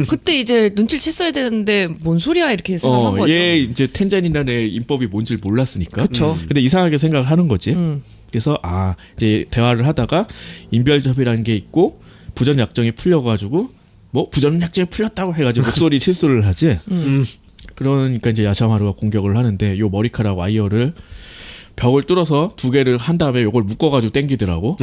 그때 이제 눈치를 챘어야 되는데 뭔 소리야 이렇게 생각한 거죠. 얘 이제 텐젠이라는 애 인법이 뭔지를 몰랐으니까. 그쵸. 근데 이상하게 생각을 하는 거지. 그래서 이제 대화를 하다가 인별접이라는 게 있고 부전 약정이 풀려가지고 뭐 부전 약정이 풀렸다고 해가지고 목소리 실수를 하지. 그러니까 이제 야샤마루가 공격을 하는데 요 머리카락 와이어를 벽을 뚫어서 두 개를 한 다음에 요걸 묶어가지고 당기더라고.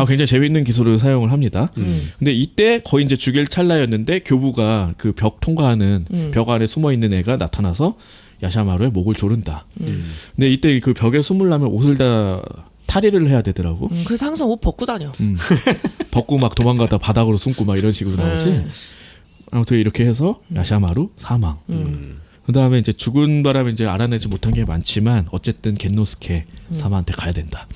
굉장히 재밌는 기술을 사용을 합니다. 근데 이때 거의 이제 죽일 찰나였는데 교부가 그 벽 통과하는 벽 안에 숨어 있는 애가 나타나서 야샤마루의 목을 조른다. 근데 이때 그 벽에 숨으려면 옷을 다 탈의를 해야 되더라고. 그래서 항상 옷 벗고 다녀. 벗고 막 도망가다 바닥으로 숨고 막 이런 식으로 나오지. 아무튼 이렇게 해서 야샤마루 사망. 그 다음에 이제 죽은 바람에 이제 알아내지 못한 게 많지만 어쨌든 겐노스케 사마한테 가야 된다.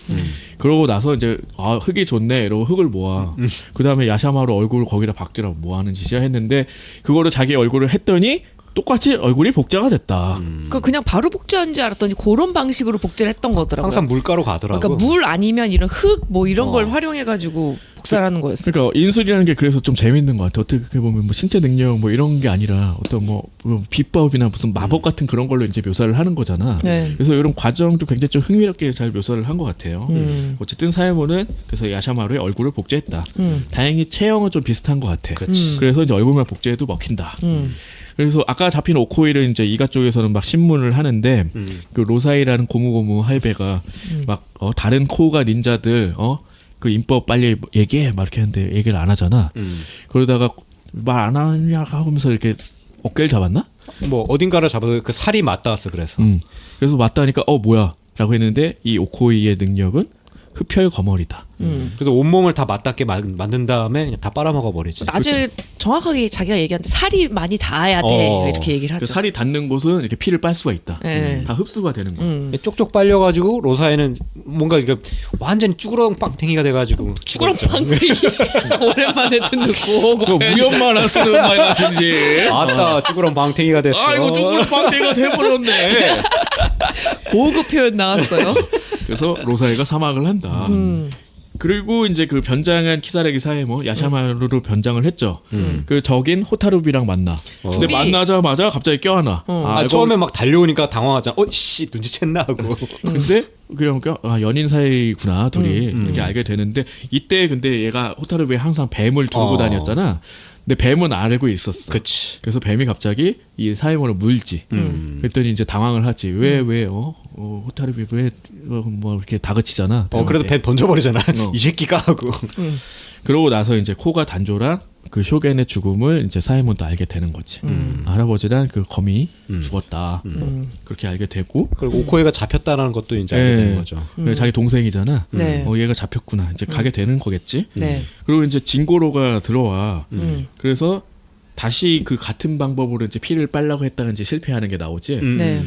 그러고 나서 이제 흙이 좋네 이러고 흙을 모아. 그 다음에 야샤마루 얼굴을 거기다 박더라고 뭐 하는 짓이야 했는데 그거를 자기 얼굴을 했더니 똑같이 얼굴이 복제가 됐다. 그냥 바로 복제한 줄 알았더니 그런 방식으로 복제를 했던 거더라고요. 항상 물가로 가더라고. 그러니까 물 아니면 이런 흙 뭐 이런 걸 활용해가지고 복사하는 거였어. 그러니까 인술이라는 게 그래서 좀 재밌는 것 같아. 어떻게 보면 뭐 신체 능력 뭐 이런 게 아니라 어떤 뭐 비법이나 무슨 마법 같은 그런 걸로 이제 묘사를 하는 거잖아. 네. 그래서 이런 과정도 굉장히 좀 흥미롭게 잘 묘사를 한 것 같아요. 어쨌든 사회모는 그래서 야샤마루의 얼굴을 복제했다. 다행히 체형은 좀 비슷한 것 같아. 그렇지. 그래서 이제 얼굴만 복제해도 먹힌다. 그래서 아까 잡힌 오코이를 이제 이가 쪽에서는 막 신문을 하는데 그 로사이라는 고무고무 할배가 막 다른 코가 닌자들 그 인법 빨리 얘기해 막 이렇게 하는데 얘기를 안 하잖아. 그러다가 말 안 하냐 하면서 이렇게 어깨를 잡았나? 뭐 어딘가를 잡아서 그 살이 맞닿았어 그래서. 그래서 맞다니까 뭐야 라고 했는데 이 오코이의 능력은 흡혈 거머리다. 그래서 온몸을 다 맞닿게 만든 다음에 그냥 다 빨아먹어 버리지. 나중에 정확하게 자기가 얘기하는데 살이 많이 닿아야 돼 이렇게 얘기를 그 하죠. 살이 닿는 곳은 이렇게 피를 빨 수가 있다. 네. 다 흡수가 되는 거야. 쪽쪽 빨려가지고 로사에는 뭔가 이게 완전 쭈그렁 빵탱이가 돼가지고 쭈그렁 죽었죠. 방귀 오랜만에 듣는 그거 우연만 쓰는 말 같은지. 아따 쭈그렁 빵탱이가 됐어. 아이고 쭈그렁 빵대가 돼버렸네. 고급 표현 나왔어요. 그래서 로사이가 사막을 한다. 그리고 이제 그 변장한 키사라기 사회모 야샤마루로 변장을 했죠. 그 적인 호타루비랑 만나. 근데 둘이- 만나자마자 갑자기 껴안아. 이거- 처음에 막 달려오니까 당황하잖아. 씨 눈치챘나 하고. 근데 그냥 연인 사이구나 둘이 이렇게 알게 되는데 이때 근데 얘가 호타루비에 항상 뱀을 들고 다녔잖아. 근데 뱀은 알고 있었어. 그치. 그래서 뱀이 갑자기 이 사회모를 물지. 그랬더니 이제 당황을 하지. 왜 호타루비 왜 뭐 이렇게 다그치잖아. 그래도 뱀 던져버리잖아. 어. 이 새끼가 하고. 그러고 나서 이제 코가 단조랑 그 쇼겐의 죽음을 이제 사이먼도 알게 되는 거지. 할아버지란 그 검이 죽었다. 그렇게 알게 되고 그리고 오코이가 잡혔다는 것도 이제 알게 되는 거죠. 자기 동생이잖아. 네. 얘가 잡혔구나. 이제 가게 되는 거겠지. 네. 그리고 이제 진고로가 들어와. 그래서 다시 그 같은 방법으로 이제 피를 빨라고 했다가 이제 실패하는 게 나오지. 네.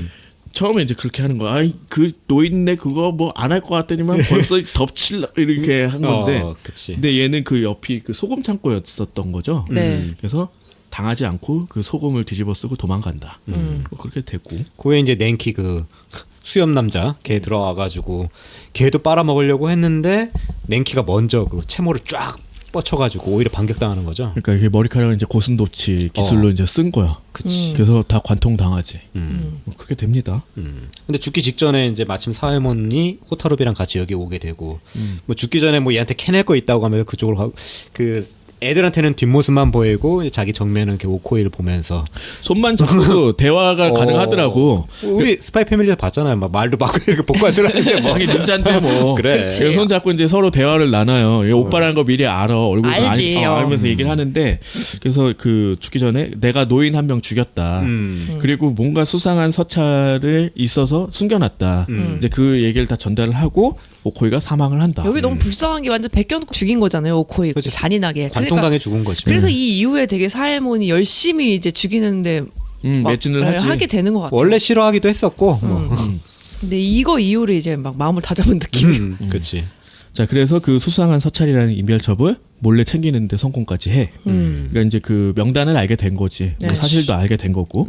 처음에 이제 그렇게 하는 거야. 아이 그 노인네 그거 뭐 안 할 것 같더니만 벌써 덮칠라 이렇게 한 건데. 그치. 근데 얘는 그 옆이 그 소금 창고였었던 거죠. 네. 그래서 당하지 않고 그 소금을 뒤집어 쓰고 도망간다. 뭐 그렇게 됐고. 그 후에 이제 냉키 그 수염 남자 걔 들어와가지고 걔도 빨아먹으려고 했는데 냉키가 먼저 그 채모를 쫙 뻗쳐가지고 오히려 반격당하는 거죠. 그러니까 이게 머리카락을 이제 고슴도치 기술로 이제 쓴 거야. 그치. 그래서 다 관통 당하지. 뭐 그렇게 됩니다. 근데 죽기 직전에 이제 마침 사회몬이 호타루비랑 같이 여기 오게 되고 뭐 죽기 전에 뭐 얘한테 캐낼 거 있다고 하면서 그쪽으로 가고 그 애들한테는 뒷모습만 보이고 자기 정면은 이렇게 오코이를 보면서 손만 잡고 대화가 가능하더라고. 우리 스파이 패밀리에서 봤잖아요. 막 말도 막 이렇게 복받으라는데 뭐. 자기 닌자인데 뭐. 그래. 그치. 그래서 손 잡고 이제 서로 대화를 나눠요. 얘 오빠라는 거 미리 알아. 얼굴 알지. 알면서 얘기를 하는데 그래서 그 죽기 전에 내가 노인 한 명 죽였다. 그리고 뭔가 수상한 서찰을 있어서 숨겨놨다. 이제 그 얘기를 다 전달을 하고 오코이가 사망을 한다. 여기 너무 불쌍한 게 완전 벗겨놓고 죽인 거잖아요. 오코이 그치. 잔인하게. 관통당해 죽은 거지. 그래서 이 이후에 되게 사회몬이 열심히 이제 죽이는데 막 매진을 하지. 하게 되는 것 같아요. 원래 싫어하기도 했었고. 근데 이거 이후로 이제 막 마음을 다잡은 느낌. 그렇지. 자, 그래서 그 수상한 서찰이라는 인별첩을 몰래 챙기는데 성공까지 해. 그러니까 이제 그 명단을 알게 된 거지. 뭐 네. 사실도 알게 된 거고.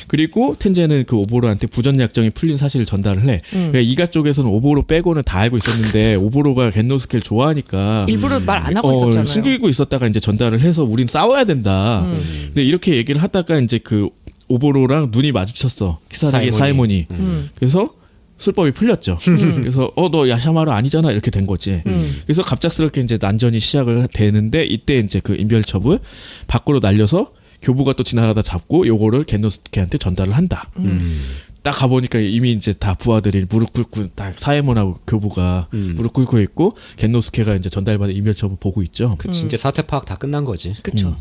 그리고 텐제는 그 오보로한테 부전 약정이 풀린 사실을 전달을 해. 그러니까 이가 쪽에서는 오보로 빼고는 다 알고 있었는데 오보로가 겐노스케를 좋아하니까 일부러 말 안 하고 있었잖아요. 숨기고 있었다가 이제 전달을 해서 우린 싸워야 된다. 근데 이렇게 얘기를 하다가 이제 그 오보로랑 눈이 마주쳤어. 키사라기 사이몬이. 그래서 술법이 풀렸죠. 그래서 너 야샤마루 아니잖아 이렇게 된 거지. 그래서 갑작스럽게 이제 난전이 시작을 되는데 이때 이제 그 인별첩을 밖으로 날려서 교부가 또 지나가다 잡고 요거를 겐노스케한테 전달을 한다. 딱 가보니까 이미 이제 다 부하들이 무릎 꿇고 딱 사회몬하고 교부가 무릎 꿇고 있고 겐노스케가 이제 전달받은 인별첩을 보고 있죠. 진짜 사태 파악 다 끝난 거지. 그렇죠.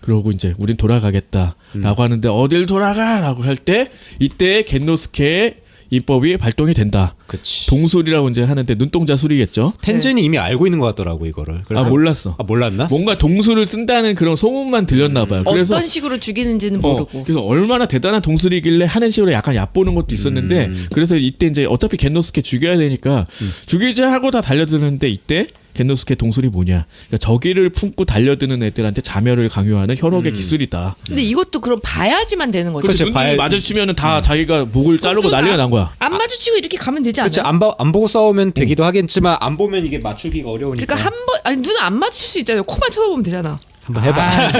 그러고 이제 우린 돌아가겠다라고 하는데 어딜 돌아가라고 할 때 이때 겐노스케의 입법이 발동이 된다. 그치. 동술이라고 이제 하는데 눈동자 술이겠죠. 텐젠이 이미 알고 있는 것 같더라고 이거를. 그래서 몰랐어. 몰랐나? 뭔가 동술을 쓴다는 그런 소문만 들렸나 봐요. 그래서 어떤 식으로 죽이는지는 모르고. 그래서 얼마나 대단한 동술이길래 하는 식으로 약간 얕보는 것도 있었는데 그래서 이때 이제 어차피 겐노스케 죽여야 되니까 죽이자 하고 다 달려드는데 이때 겐노스케 동술이 뭐냐? 그러니까 저기를 품고 달려드는 애들한테 자멸을 강요하는 현혹의 기술이다. 근데 이것도 그럼 봐야지만 되는 거죠. 그렇죠. 눈이 마주치면은 다 자기가 목을 자르고 난리가 난 거야. 안 마주치고 이렇게 가면 되지 않아요? 그치. 안 보고 싸우면 되기도 하겠지만 안 보면 이게 맞추기가 어려우니까. 그러니까 한 번 아니 눈 안 마주칠 수 있잖아요. 코만 쳐다보면 되잖아. 한번 해봐.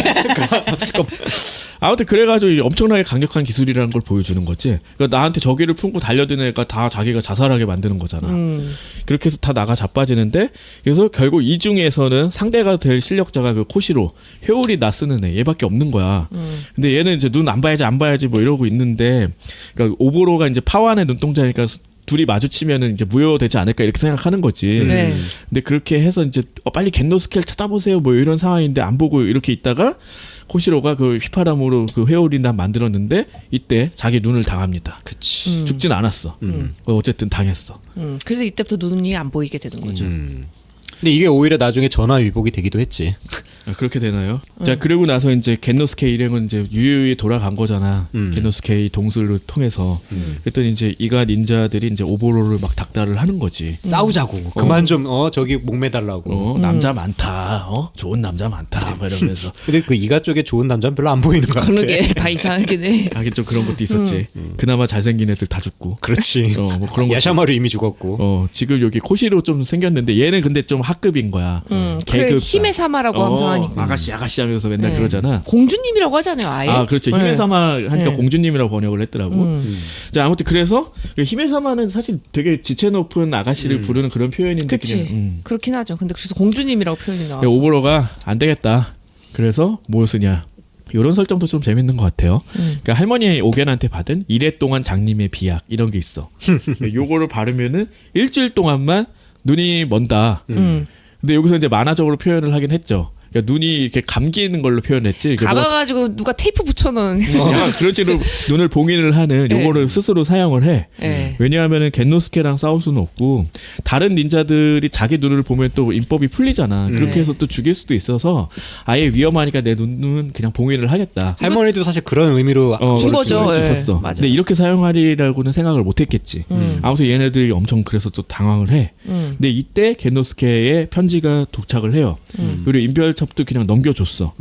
아무튼 그래가지고 엄청나게 강력한 기술이라는 걸 보여주는 거지. 그러니까 나한테 저기를 품고 달려드는 애가 다 자기가 자살하게 만드는 거잖아. 그렇게 해서 다 나가 자빠지는데 그래서 결국 이 중에서는 상대가 될 실력자가 그 코시로 회오리 나쓰는 애 얘밖에 없는 거야. 근데 얘는 이제 눈 안 봐야지 뭐 이러고 있는데 그러니까 오보로가 이제 파완의 눈동자니까 둘이 마주치면은 이제 무효되지 않을까 이렇게 생각하는 거지. 네. 근데 그렇게 해서 이제 빨리 겐노스케를 찾아보세요 뭐 이런 상황인데 안 보고 이렇게 있다가 코시로가 그 휘파람으로 그 회오리나 만들었는데 이때 자기 눈을 당합니다. 그치. 죽진 않았어. 어쨌든 당했어. 그래서 이때부터 눈이 안 보이게 되는 거죠. 근데 이게 오히려 나중에 전화 위복이 되기도 했지. 그렇게 되나요? 자 그리고 나서 이제 겐노스케 일행은 이제 유유히 돌아간 거잖아. 겐노스케의 동술을 통해서. 그랬더니 이제 이가 닌자들이 이제 오보로를 막 닥달을 하는 거지. 싸우자고. 그만 좀 저기 목매달라고. 남자 많다. 좋은 남자 많다. 막 이러면서. 근데 그 이가 쪽에 좋은 남자는 별로 안 보이는 것 같아. 그러게 다 이상하긴 해. 하긴 좀 그런 것도 있었지. 그나마 잘생긴 애들 다 죽고. 그렇지. 뭐 그런 거. 야샤마루 이미 죽었고. 지금 여기 코시로 좀 생겼는데 얘는 근데 좀 학급인 거야. 그 계급 힘의 사마라고 항상 하니까. 아가씨 하면서 맨날 그러잖아. 공주님이라고 하잖아요, 아예. 그렇죠. 네. 힘의 사마 하니까 네. 공주님이라고 번역을 했더라고. 자, 아무튼 그래서 힘의 사마는 사실 되게 지체 높은 아가씨를 부르는 그런 표현인데 그치. 그냥 그렇긴 하죠. 근데 그래서 공주님이라고 표현이 나와서. 오보로가 안 되겠다. 그래서 뭘 쓰냐. 이런 설정도 좀 재밌는 것 같아요. 그러니까 할머니 오겐한테 받은 1회 동안 장님의 비약 이런 게 있어. 요거를 바르면은 일주일 동안만 눈이 먼다. 근데 여기서 이제 만화적으로 표현을 하긴 했죠. 그러니까 눈이 이렇게 감기는 걸로 표현했지. 이게 뭐 감아가지고 누가 테이프 붙여놓은. 약간 그런 식으로 눈을 봉인을 하는 요거를 스스로 사용을 해. 네. 왜냐하면은 겐노스케랑 싸울 수는 없고 다른 닌자들이 자기 눈을 보면 또 인법이 풀리잖아. 그렇게 해서 또 죽일 수도 있어서 아예 위험하니까 내 눈은 그냥 봉인을 하겠다. 할머니도 사실 그런 의미로 준 거죠. 그럴 수 예. 있었어. 맞아요. 근데 이렇게 사용하리라고는 생각을 못했겠지. 아무튼 얘네들이 엄청 그래서 또 당황을 해. 근데 이때 겐노스케의 편지가 도착을 해요. 그리고 인별첩도 그냥 넘겨줬어.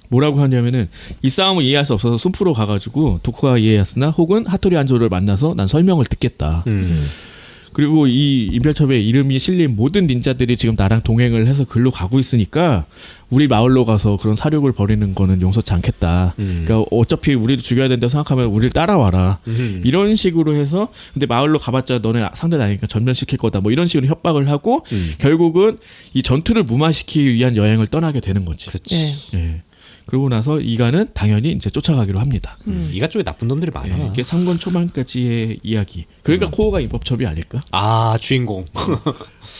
뭐라고 하냐면은 이 싸움을 이해할 수 없어서 숲으로 가가지고 도쿠가와 이에야스나 혹은 하토리 안조를 만나서 난 설명을 듣겠다. 그리고 이 인별첩에 이름이 실린 모든 닌자들이 지금 나랑 동행을 해서 글로 가고 있으니까 우리 마을로 가서 그런 사륙을 벌이는 거는 용서치 않겠다. 그러니까 어차피 우리를 죽여야 된다고 생각하면 우리를 따라와라. 이런 식으로 해서 근데 마을로 가봤자 너네 상대는 아니니까 전면시킬 거다. 뭐 이런 식으로 협박을 하고 결국은 이 전투를 무마시키기 위한 여행을 떠나게 되는 거지. 그렇지. 예. 그러고 나서 이가는 당연히 이제 쫓아가기로 합니다. 이가 쪽에 나쁜 놈들이 많아. 예, 이게 3권 초반까지의 이야기. 그러니까 코어가 인법첩이 아닐까? 아 주인공.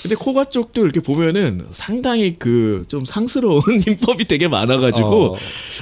근데 코가 쪽도 이렇게 보면은 상당히 그 좀 상스러운 인법이 되게 많아가지고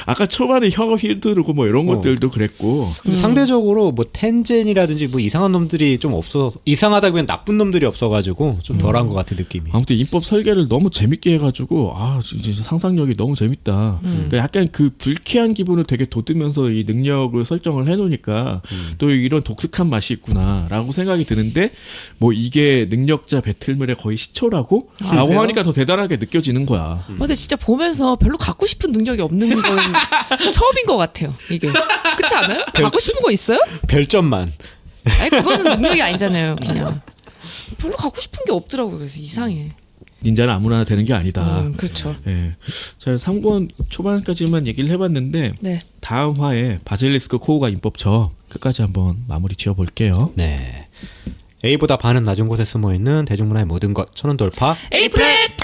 아까 초반에 혀 휘두르고 뭐 이런 것들도 그랬고 근데 상대적으로 뭐 텐젠이라든지 뭐 이상한 놈들이 좀 없어 이상하다기엔 나쁜 놈들이 없어가지고 좀 덜한 것 같은 느낌이. 아무튼 인법 설계를 너무 재밌게 해가지고 아 진짜 상상력이 너무 재밌다. 그러니까 약간 그 불쾌한 기분을 되게 돋으면서 이 능력을 설정을 해놓으니까 또 이런 독특한 맛이 있구나라고 생각이 드는데 뭐 이게 능력자 배틀물의 거의 시초라고? 라고 그래요? 하니까 더 대단하게 느껴지는 거야. 근데 진짜 보면서 별로 갖고 싶은 능력이 없는 건 처음인 것 같아요. 이게 그렇지 않아요? 갖고 싶은 거 있어요? 별점만. 아니 그거는 능력이 아니잖아요. 그냥 별로 갖고 싶은 게 없더라고요. 그래서 이상해. 닌자는 아무나 되는 게 아니다. 그렇죠. 예. 자, 3권 초반까지만 얘기를 해봤는데 네. 다음 화에 바질리스크 코어가 인법처 끝까지 한번 마무리 지어볼게요. 네. A보다 반은 낮은 곳에 숨어있는 대중문화의 모든 것 천원 돌파 에이프렉!